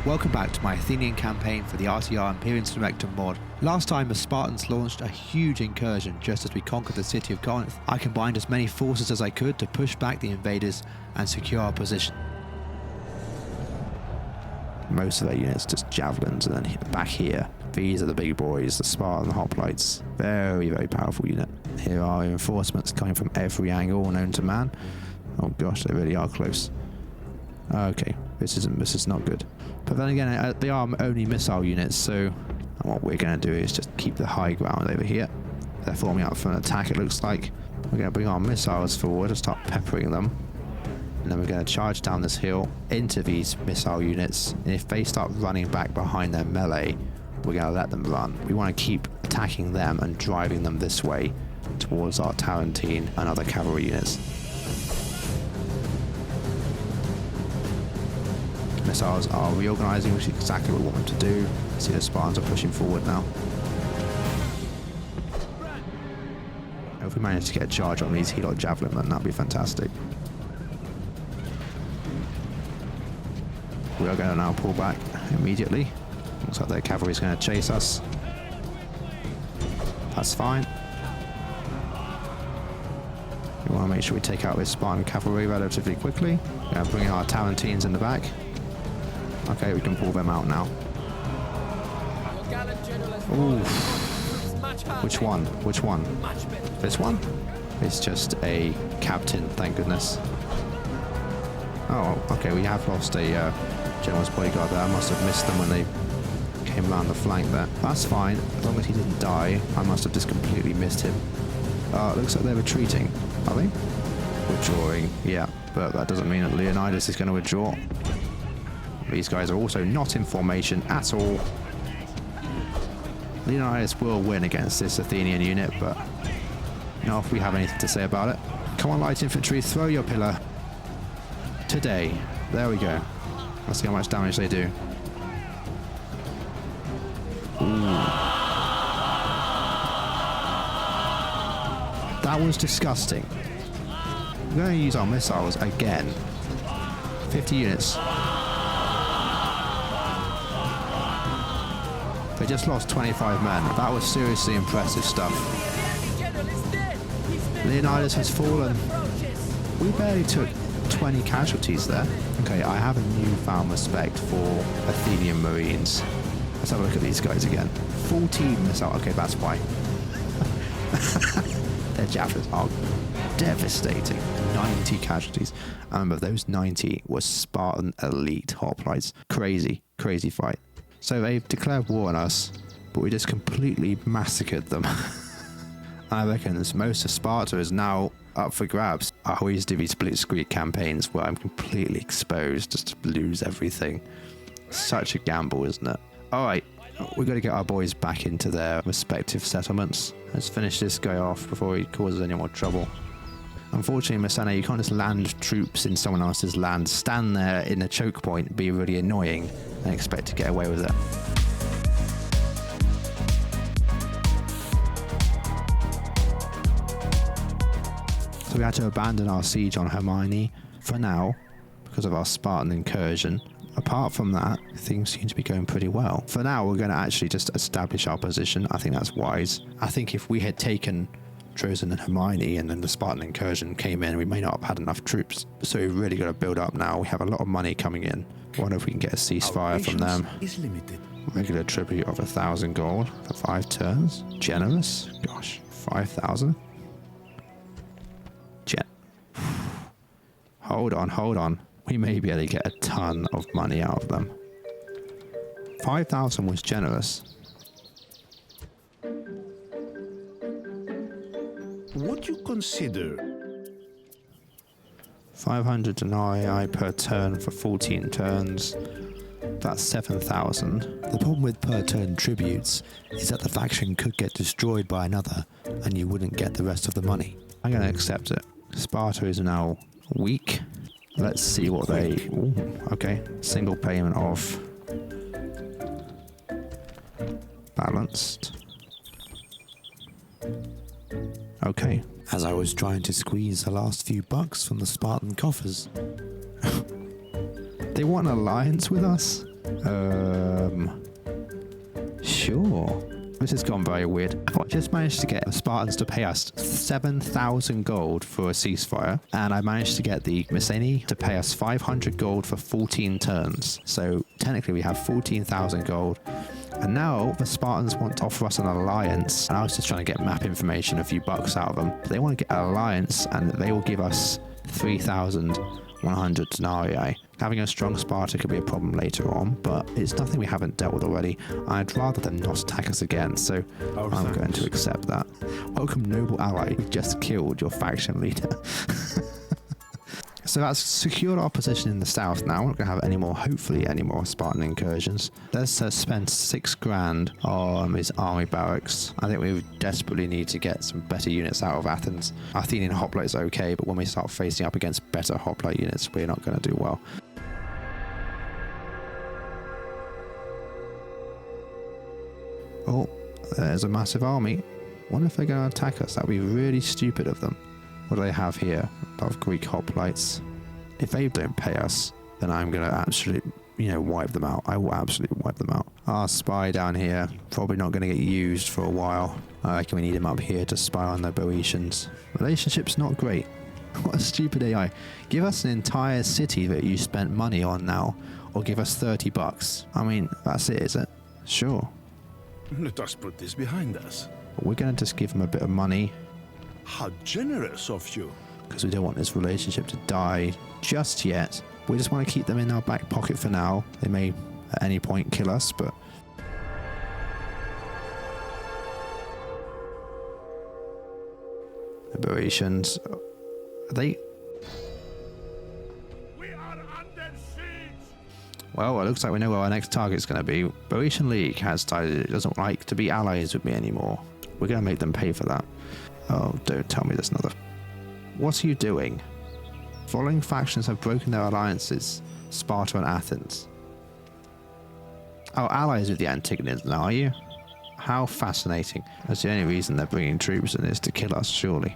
Welcome back to my Athenian campaign for the RTR Imperium Surrectum mod. Last time the Spartans launched a huge incursion just as we conquered the city of Corinth. I combined as many forces as I could to push back the invaders and secure our position. Most of their units just javelins, and then back here, these are the big boys, the Spartan hoplites. Very, very powerful unit. Here are reinforcements coming from every angle known to man. Oh gosh, they really are close. Okay, this is not good. But then again, they are only missile units, so what we're going to do is just keep the high ground over here. They're forming up for an attack, it looks like. We're going to bring our missiles forward and start peppering them. And then we're going to charge down this hill into these missile units. And if they start running back behind their melee, we're going to let them run. We want to keep attacking them and driving them this way towards our Tarentine and other cavalry units. Missiles are reorganizing, which is exactly what we want them to do. See, the Spartans are pushing forward now. If we manage to get a charge on these Helot javelin, then that'd be fantastic. We are going to now pull back immediately. Looks like their cavalry is going to chase us. That's fine. We want to make sure we take out this Spartan cavalry relatively quickly. We're going to bring our Tarentines in the back. Okay, we can pull them out now. Ooh. Which one? Which one? This one? It's just a captain, thank goodness. Oh, okay, we have lost a general's bodyguard there. I must have missed them when they came around the flank there. That's fine, as long as he didn't die. I must have just completely missed him. Looks like they're retreating, are they? Withdrawing, yeah, but that doesn't mean that Leonidas is going to withdraw. These guys are also not in formation at all. Leonidas will win against this Athenian unit, but not if we have anything to say about it. Come on, light infantry, throw your pillar. Today. There we go. Let's see how much damage they do. Ooh. That was disgusting. We're going to use our missiles again. 50 units. They just lost 25 men. That was seriously impressive stuff. Leonidas has fallen. We barely took 20 casualties there. Okay, I have a newfound respect for Athenian Marines. Let's have a look at these guys again. 14 missile. Okay, that's why. Their javelins are devastating. 90 casualties. I remember those 90 were Spartan elite hoplites. Crazy, crazy fight. So they've declared war on us, but we just completely massacred them. I reckon most of Sparta is now up for grabs. I always do these blitzkrieg campaigns where I'm completely exposed just to lose everything. Such a gamble, isn't it? Alright, we've got to get our boys back into their respective settlements. Let's finish this guy off before he causes any more trouble. Unfortunately, Messana, you can't just land troops in someone else's land, stand there in a choke point, be really annoying, and expect to get away with it. So we had to abandon our siege on Hermione for now, because of our Spartan incursion. Apart from that, things seem to be going pretty well. For now, we're going to actually just establish our position. I think that's wise. I think if we had taken Trojan and Hermione and then the Spartan incursion came in, we may not have had enough troops. So we've really got to build up now. We have a lot of money coming in. I wonder if we can get a ceasefire from them. Is limited. Regular tribute of 1,000 gold for 5 turns. Generous. Gosh, 5,000. Hold on. We may be able to get a ton of money out of them. 5,000 was generous. Would you consider 500 denarii per turn for 14 turns. That's 7,000. The problem with per turn tributes is that the faction could get destroyed by another and you wouldn't get the rest of the money. I'm going to accept it. Sparta is now weak. Let's see what they... Ooh, okay. Single payment of... Balanced. Okay. As I was trying to squeeze the last few bucks from the Spartan coffers. They want an alliance with us? Sure. This has gone very weird. I just managed to get the Spartans to pay us 7,000 gold for a ceasefire, and I managed to get the Mycenae to pay us 500 gold for 14 turns. So technically we have 14,000 gold. And now the Spartans want to offer us an alliance, and I was just trying to get map information, a few bucks out of them. They want to get an alliance, and they will give us 3,100 denarii. Having a strong Sparta could be a problem later on, but it's nothing we haven't dealt with already. I'd rather them not attack us again, so I'm going to accept that. Welcome, noble ally. We just killed your faction leader. So that's secured our position in the south now. We're not going to have any more, hopefully, any more Spartan incursions. Let's spend 6 grand on his army barracks. I think we desperately need to get some better units out of Athens. Our Athenian hoplites are okay, but when we start facing up against better hoplite units, we're not going to do well. Oh, there's a massive army. Wonder if they're going to attack us. That would be really stupid of them. What do they have here? A lot of Greek hoplites. If they don't pay us, then I'm going to absolutely, wipe them out. I will absolutely wipe them out. Our spy down here, probably not going to get used for a while. I reckon we need him up here to spy on the Boeotians. Relationship's not great. What a stupid AI. Give us an entire city that you spent money on now, or give us 30 bucks. I mean, that's it, is it? Sure. Let us put this behind us. But we're going to just give them a bit of money. How generous of you. Because we don't want this relationship to die just yet. We just want to keep them in our back pocket for now. They may at any point kill us, but... The Boeotians... Are they... We are under siege. Well, it looks like we know where our next target's going to be. Boeotian League has decided it doesn't like to be allies with me anymore. We're going to make them pay for that. Oh, don't tell me there's another... What are you doing? Following factions have broken their alliances, Sparta and Athens. Oh, allies with the Antigonians now, are you? How fascinating. That's the only reason they're bringing troops in is to kill us, surely.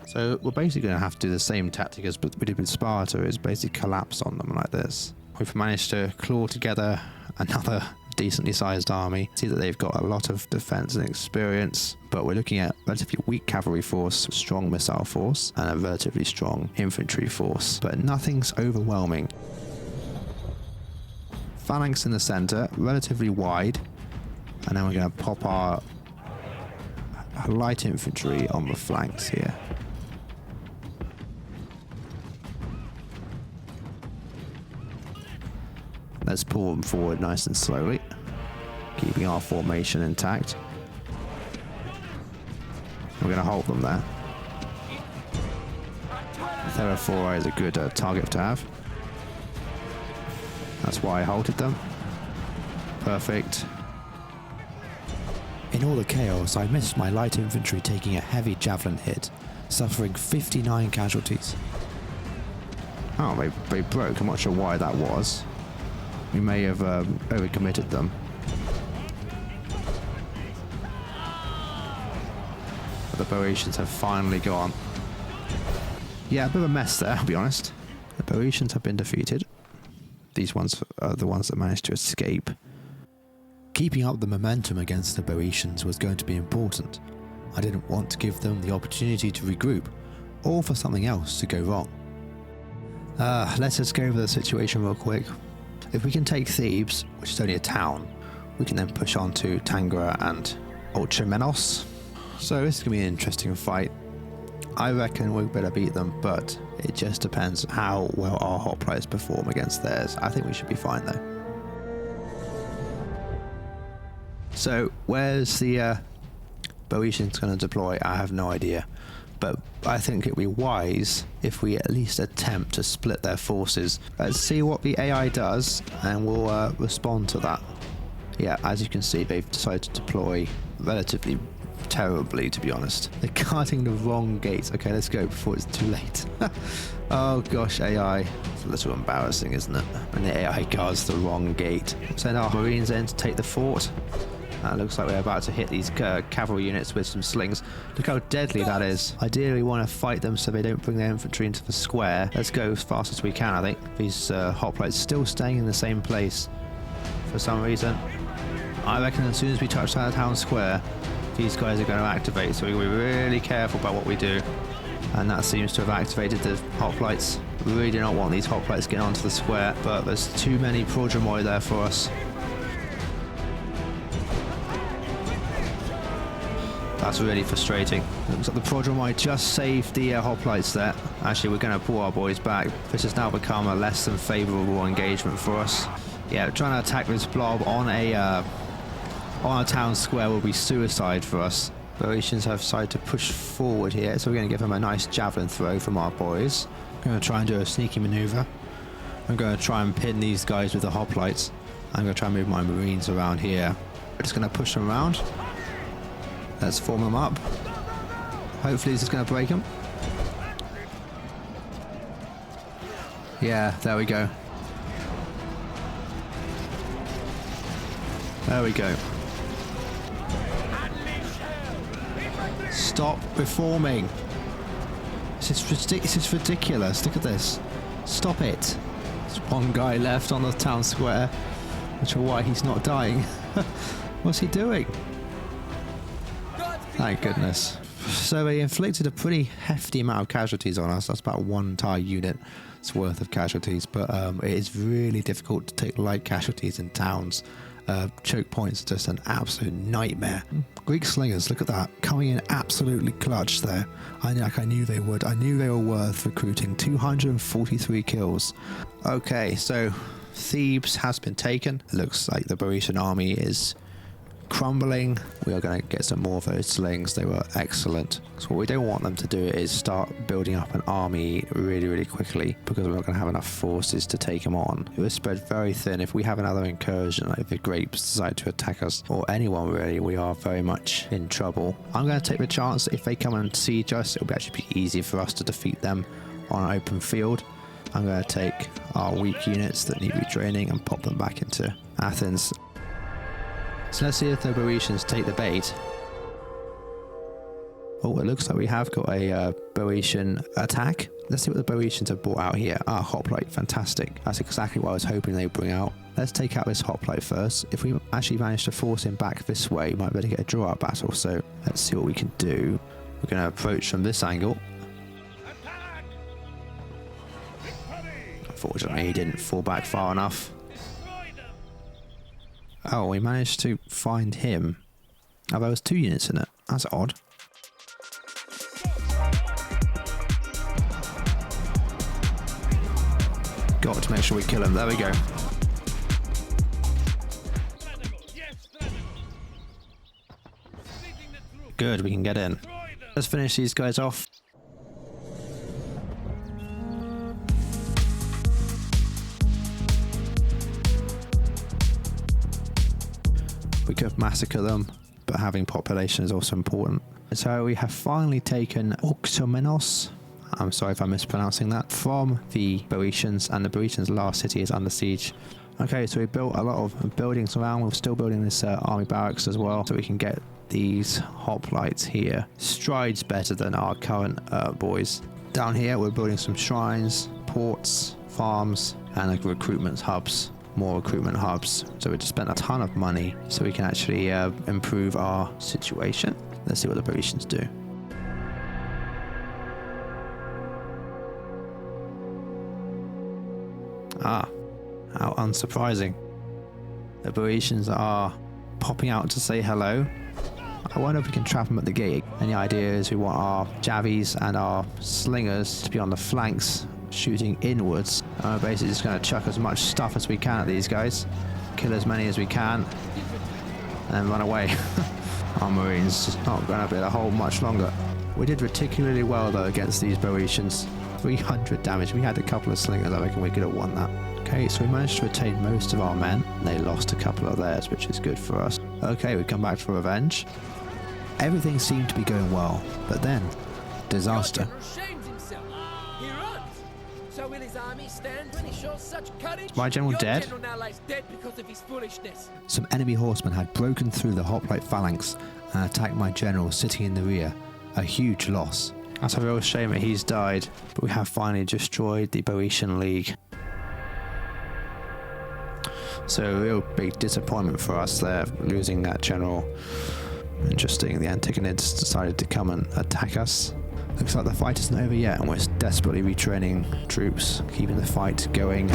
So we're basically going to have to do the same tactic as we did with Sparta, is basically collapse on them like this. We've managed to claw together another decently sized army. See that they've got a lot of defense and experience, but we're looking at relatively weak cavalry force, strong missile force, and a relatively strong infantry force, but nothing's overwhelming. Phalanx in the center, relatively wide, and then we're going to pop our light infantry on the flanks here. Let's pull them forward nice and slowly, keeping our formation intact. We're going to hold them there. Theraphora is a good target to have. That's why I halted them. Perfect. In all the chaos, I missed my light infantry taking a heavy javelin hit, suffering 59 casualties. Oh, they broke. I'm not sure why that was. We may have overcommitted them. But the Boeotians have finally gone. Yeah, a bit of a mess there, I'll be honest. The Boeotians have been defeated. These ones are the ones that managed to escape. Keeping up the momentum against the Boeotians was going to be important. I didn't want to give them the opportunity to regroup, or for something else to go wrong. Let's just go over the situation real quick. If we can take Thebes, which is only a town, we can then push on to Tangra and Ultramenos. So this is going to be an interesting fight. I reckon we'll better beat them, but it just depends how well our hoplites perform against theirs. I think we should be fine though. So where's the Boeotians going to deploy? I have no idea. But I think it'd be wise if we at least attempt to split their forces. Let's see what the AI does, and we'll respond to that. Yeah, as you can see, they've decided to deploy relatively terribly, to be honest. They're guarding the wrong gates. Okay, let's go before it's too late. Oh gosh, AI. It's a little embarrassing, isn't it? When the AI guards the wrong gate. Send our marines in to take the fort. Looks like we're about to hit these cavalry units with some slings. Look how deadly that is. Ideally, we want to fight them so they don't bring their infantry into the square. Let's go as fast as we can, I think. These hoplites still staying in the same place for some reason. I reckon as soon as we touch that town square, these guys are going to activate, so we've got to be really careful about what we do. And that seems to have activated the hoplites. We really do not want these hoplites getting onto the square, but there's too many prodromoi there for us. That's really frustrating. Looks like the prodromoi just saved the hoplites there. Actually, we're going to pull our boys back. This has now become a less than favourable engagement for us. Yeah, trying to attack this blob on a town square will be suicide for us. Boeotians have decided to push forward here, so we're going to give them a nice javelin throw from our boys. I'm going to try and do a sneaky manoeuvre. I'm going to try and pin these guys with the hoplites. I'm going to try and move my marines around here. We're just going to push them around. Let's form them up. Hopefully this is going to break them. Yeah, there we go. There we go. Stop reforming. This is ridiculous. Look at this. Stop it. There's one guy left on the town square. Not sure why he's not dying. What's he doing? Thank goodness. So they inflicted a pretty hefty amount of casualties on us. That's about one entire unit's worth of casualties. But it is really difficult to take light casualties in towns. Choke points are just an absolute nightmare. Greek slingers, look at that, coming in absolutely clutch there. I knew they would. I knew they were worth recruiting. 243 kills. Okay, so Thebes has been taken. It looks like the Boeotian army is crumbling. We are going to get some more of those slings. They were excellent. So what we don't want them to do is start building up an army really quickly, because we're not going to have enough forces to take them on. It was spread very thin. If we have another incursion, like if the grapes decide to attack us, or anyone really, we are very much in trouble. I'm going to take the chance that if they come and siege us, it'll actually be easy for us to defeat them on an open field. I'm going to take our weak units that need retraining and pop them back into Athens. So let's see if the Boeotians take the bait. Oh, it looks like we have got a Boeotian attack. Let's see what the Boeotians have brought out here. Ah, hoplite, fantastic. That's exactly what I was hoping they would bring out. Let's take out this hoplite first. If we actually manage to force him back this way, we might be able to get a draw-out battle. So let's see what we can do. We're going to approach from this angle. Unfortunately, he didn't fall back far enough. Oh, we managed to find him. Oh, there was 2 units in it. That's odd. Got to make sure we kill him. There we go. Good, we can get in. Let's finish these guys off. We could massacre them, but having population is also important. So we have finally taken Oxomenos, I'm sorry if I'm mispronouncing that, from the Boeotians, and the Boeotians' last city is under siege. Okay, so we built a lot of buildings around. We're still building this army barracks as well, so we can get these hoplites here. Strides better than our current boys. Down here we're building some shrines, ports, farms, and like recruitment hubs. More recruitment hubs, so we just spent a ton of money so we can actually improve our situation. Let's see what the Boeotians do. Ah, how unsurprising. The Boeotians are popping out to say hello. I wonder if we can trap them at the gate. And the idea is we want our javies and our slingers to be on the flanks, shooting inwards. We're basically just going to chuck as much stuff as we can at these guys, kill as many as we can, and then run away. Our marines just not going to be able to hold much longer. We did particularly well though against these Boeotians. 300 damage. We had a couple of slingers. I reckon we could have won that. Okay, so we managed to retain most of our men. They lost a couple of theirs, which is good for us. Okay, we come back for revenge. Everything seemed to be going well, but then disaster. He runs. So will his army understand when he shows such courage? My general Your dead? general now lies dead because of his foolishness. Some enemy horsemen had broken through the hoplite phalanx and attacked my general sitting in the rear. A huge loss. That's a real shame that he's died, but we have finally destroyed the Boeotian League. So a real big disappointment for us there, losing that general. Interesting, the Antigonids decided to come and attack us. Looks like the fight isn't over yet, and we're desperately retraining troops, keeping the fight going.